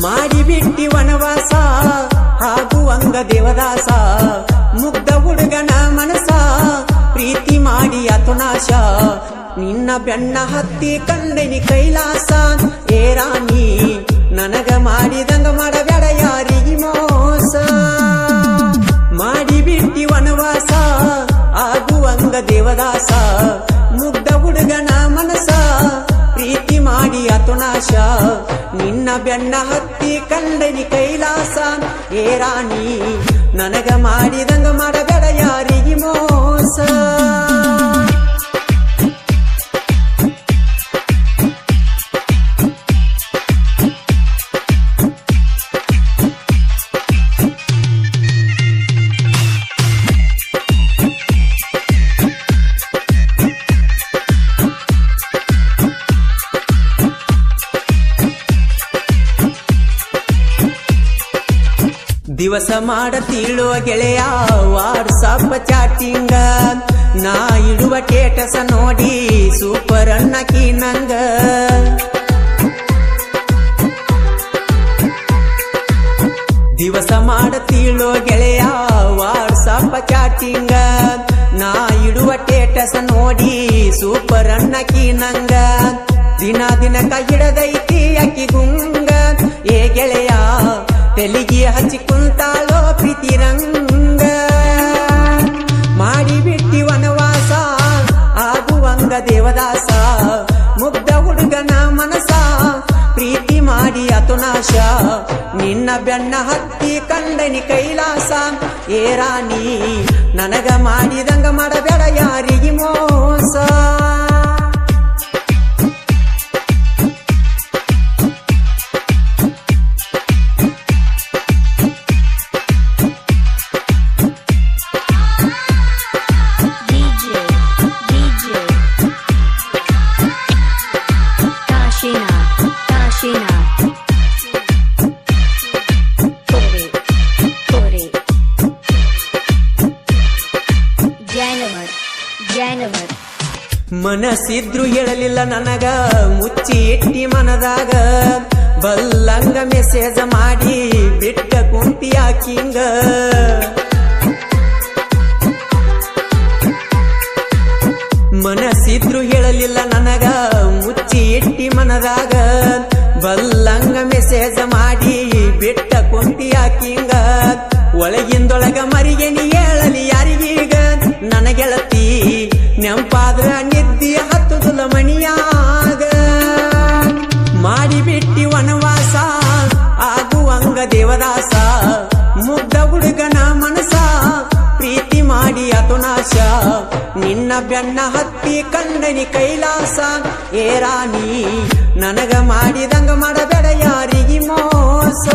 ಮಾಡಿಬಿಟ್ಟಿ ವನವಾಸ ಆಗುವಂಗ ದೇವದಾಸ ಮುಗ್ಧ ಹುಡುಗನ ಮನಸ ಪ್ರೀತಿ ಮಾಡಿ ಅತುನಾಶ ನಿನ್ನ ಬೆನ್ನ ಹತ್ತಿ ಕಂಡೆನಿ ಕೈಲಾಸ ಏ ರಾಣಿ ನನಗ ಮಾಡಿದಂಗ ಮಾಡಬೇಡ ಯಾರಿಗೆ ಮೋಸ ಮಾಡಿಬಿಟ್ಟಿ ವನವಾಸ ಆಗುವಂಗ ದೇವದಾಸ ಮುಗ್ಧ ಹುಡುಗನ ಮನಸ ಪ್ರೀತಿ ಮಾಡಿ ಅತುನಾಶ ನಿನ್ನ ಬೆನ್ನ ಹತ್ತಿ ಕಂಡನಿ ಕೈಲಾಸ ಏ ರಾಣಿ ನನಗ ಮಾಡಿದಂಗ ಮಾಡಬೇಡ ಯಾರಿಗೆ ಮೋಸ ದಿವಸ ಮಾಡತೀಳೋ ಗೆಳೆಯ ವಾಟ್ಸಪ್ ಚಾಟಿಂಗ ನಾ ಇಡುವ ಟೇಟಸ ನೋಡಿ ಸೂಪರ್ ಅನ್ನಕಿ ನಂಗ ದಿವಸ ಮಾಡತೀಳೋ ಗೆಳೆಯ ವಾಟ್ಸಪ್ ಚಾಟಿಂಗ ನಾ ಇಡುವ ಟೇಟಸ ನೋಡಿ ಸೂಪರ್ ಅನ್ನಕಿ ನಂಗ ದಿನ ದಿನಕ ಹಿಡದೈತಿ ಅಕ್ಕಿ ಗುಂಗ ಏ ಗೆಳೆಯ ತೆಲಿಗೆ ಹಚ್ಚಿ ಕುಂತಾಳೋ ಪ್ರೀತಿ ರಂಗ ಮಾಡಿಬಿಟ್ಟಿ ವನವಾಸ ಆಗುವಂಗ ದೇವದಾಸ ಮುಗ್ಧ ಹುಡುಗನ ಮನಸ ಪ್ರೀತಿ ಮಾಡಿ ಅತುನಾಶ ನಿನ್ನ ಬೆನ್ನ ಹತ್ತಿ ಕಂಡನಿ ಕೈಲಾಸ ಏ ರಾಣಿ ನನಗ ಮಾಡಿದಂಗ ಮಾಡಬೇಡ ಯಾರಿಗೆ ಮೋಸ ಮನಸ್ಸಿದ್ರು ಹೇಳಲಿಲ್ಲ ನನಗ ಮುಚ್ಚಿ ಇಟ್ಟಿ ಮನದಾಗ ಬಲ್ಲಂಗ ಮೆಸೇಜ ಮಾಡಿ ಬಿಟ್ಟ ಕುಂತಿ ಆಕಿಂಗ ಮನಸ್ಸಿದ್ರು ಹೇಳಲಿಲ್ಲ ನನಗ ಮುಚ್ಚಿ ಇಟ್ಟಿ ಮನದಾಗ ಬಲ್ಲಂಗ ಮೆಸೇಜ ಮಾಡಿ ಬಿಟ್ಟ ಕುಂತಿ ಆಕಿಂಗ ಒಳಗಿಂದೊಳಗ ಮರಿಗೆನಿ ಹೇಳಲಿ ಯಾರಿಗೀಗ ನನ್ನ ಗೆಳತಿ ನೆಂಪಾದ್ರ ನಿದ್ದಿ ಹತ್ತುದುಲ ಮಣಿಯಾಗ ಮಾಡಿಬಿಟ್ಟಿ ವನವಾಸ ಆಗುವಂಗ ದೇವದಾಸ ಮುಗ್ಧ ಹುಡುಗನ ಮನಸ ಪ್ರೀತಿ ಮಾಡಿ ಅತುನಾಶ ನಿನ್ನ ಬೆನ್ನ ಹತ್ತಿ ಕಂಡನಿ ಕೈಲಾಸ ಏ ರಾಣಿ ನನಗ ಮಾಡಿದಂಗ ಮಾಡಬೇಡ ಯಾರಿಗೆ ಮೋಸ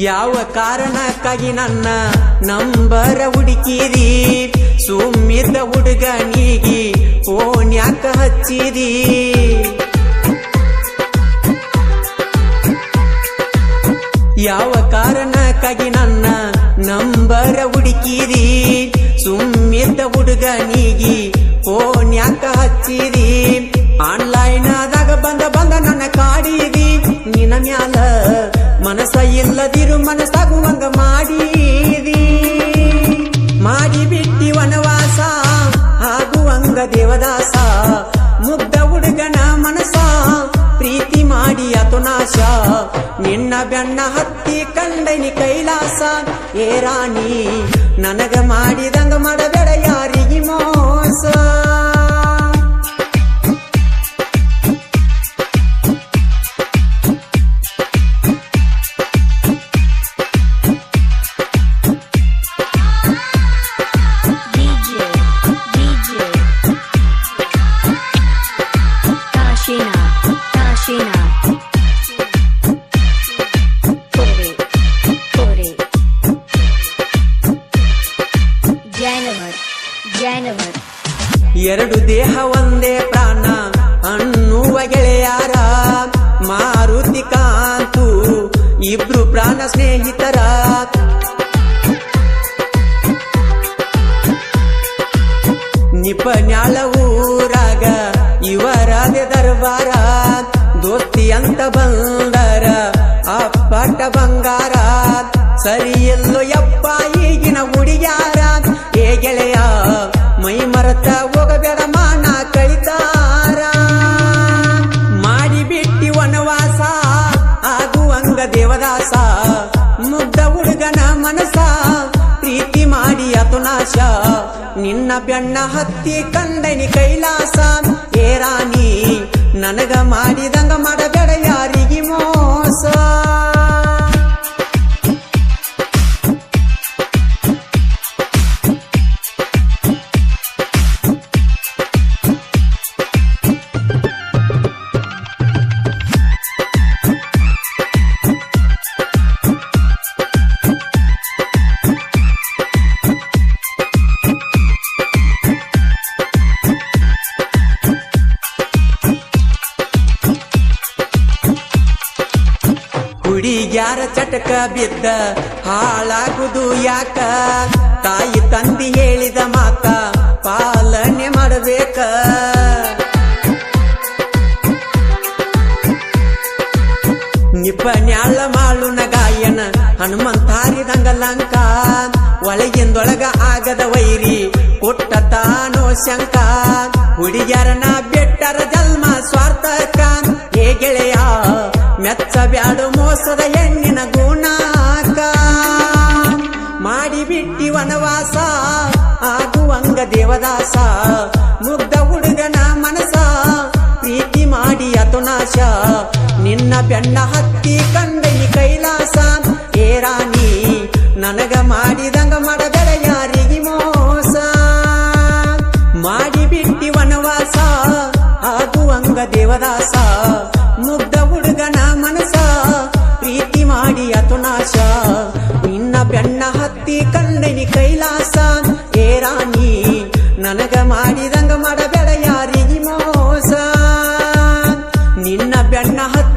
ಯಾವ ಕಾರಣಕ್ಕಾಗಿ ನನ್ನ ನಂಬರ ಹುಡುಕಿದಿ ಸುಮ್ಮಿದ್ದ ಹುಡುಗನಿಗಿ ಫೋನ್ ಯಾಕ ಹಚ್ಚಿದಿ ಯಾವ ಕಾರಣಕ್ಕಾಗಿ ನನ್ನ ನಂಬರ ಹುಡುಕಿದಿ ಸುಮ್ಮಿದ್ದ ಹುಡುಗನಿಗಿ ಫೋನ್ ಯಾಕ ಹಚ್ಚಿದಿ ಆನ್ಲೈನ್ ಆದಾಗ ಬಂದ ನನ್ನ ಕಾಡಿದಿ ನಿನ್ನ ಮ್ಯಾಲ ಮನಸ ಇಲ್ಲದಿರು ಮನಸ್ಸಾಗುವಂಗ ಮಾಡಿದಿ ಮಾಡಿಬಿಟ್ಟಿ ವನವಾಸ ಆಗುವಂಗ ದೇವದಾಸ ಮುಗ್ಧ ಹುಡುಗನ ಮನಸ ಪ್ರೀತಿ ಮಾಡಿ ಅತುನಾಶ ನಿನ್ನ ಬೆನ್ನ ಹತ್ತಿ ಕಂಡನಿ ಕೈಲಾಸ ಏ ರಾಣಿ ನನಗ ಮಾಡಿದಂಗ ಮಾಡಬೇಡ ಯಾರಿಗೆ ಮೋಸ ಇಬ್ರು ಪ್ರಾಣ ಸ್ನೇಹಿತರ ನಿಪನ್ಯಾಳ ಊರಾಗ ಇವರಾದೆ ದರ್ಬಾರ ದೋಸ್ತಿ ಅಂತ ಬಂದರ ಅಪ್ಪಟ ಬಂಗಾರ ಸರಿ ಎಲ್ಲೋ ಯಪ್ಪ ಈಗಿನ ಹುಡುಗ್ಯಾರ ಏ ಗೆಳೆಯ ಮೈ ಮರತ ಹೋಗಬೇಡ ಮಾನ ಕಳಿತಾರ ಮಾಡಿಬಿಟ್ಟಿ ವನವಾಸ ಆಗುವಂಗ ದೇವದಾಸ ಮುಗ್ಧ ಹುಡುಗನ ಮನಸ ಪ್ರೀತಿ ಮಾಡಿ ಅತುನಾಶ ನಿನ್ನ ಬೆನ್ನ ಹತ್ತಿ ಕಂದನಿ ಕೈಲಾಸ ಏ ರಾಣಿ ನನಗ ಮಾಡಿದಂಗ ಮಾಡಬೇಡ ಯಾರಿಗೆ ಮೋಸ ಹುಡುಗ್ಯಾರ ಚಟಕ ಬಿದ್ದ ಹಾಳಾಗುದು ಯಾಕ ತಾಯಿ ತಂದಿ ಹೇಳಿದ ಮಾತ ಪಾಲನೆ ಮಾಡಬೇಕ ನಿಪನ್ಯಾಳ ಮಾಳುನ ಗಾಯನ ಹನುಮಂತಾರಿದಂಗ ಲಂಕ ಒಳಗಿಂದೊಳಗ ಆಗದ ವೈರಿ ಕೊಟ್ಟ ತಾನೋ ಶಂಕ ಹುಡುಗ್ಯಾರನ ಬೆಟ್ಟರ ಜನ್ಮ ಸ್ವಾರ್ಥಕ ಹೇ ಗೆಳೆಯ ಮೆಚ್ಚ ಬ್ಯಾಡು ಮೋಸದ ಹೆಣ್ಣಿನ ಗುಣಾಕ ಮಾಡಿಬಿಟ್ಟಿ ವನವಾಸ ಆಗುವಂಗ ದೇವದಾಸ ಮುಗ್ಧ ಹುಡುಗನ ಮನಸ ಪ್ರೀತಿ ಮಾಡಿ ಅತುನಾಶ ನಿನ್ನ ಬೆನ್ನ ಹತ್ತಿ ಕಂದನಿ ಕೈಲಾಸ ಏ ರಾಣಿ ನನಗ ಮಾಡಿದಂಗ ಮಾಡಬೇಡ ಯಾರಿಗೆ ಮೋಸ ಮಾಡಿಬಿಟ್ಟಿ ವನವಾಸ ಆಗುವಂಗ ದೇವದಾಸ ಮುಗ್ಧ ಹುಡುಗನ ಮನಸ ಪ್ರೀತಿ ಮಾಡಿ ಅತುನಾಶ ನಿನ್ನ ಬೆನ್ನ ಹತ್ತಿ ಕಂದನಿ ಕೈಲಾಸ ಏ ರಾಣಿ ನನಗ ಮಾಡಿದಂಗ ಮಾಡಬೇಡ ಯಾರಿಗೆ ಮೋಸ ನಿನ್ನ ಬೆನ್ನ ಹತ್ತಿ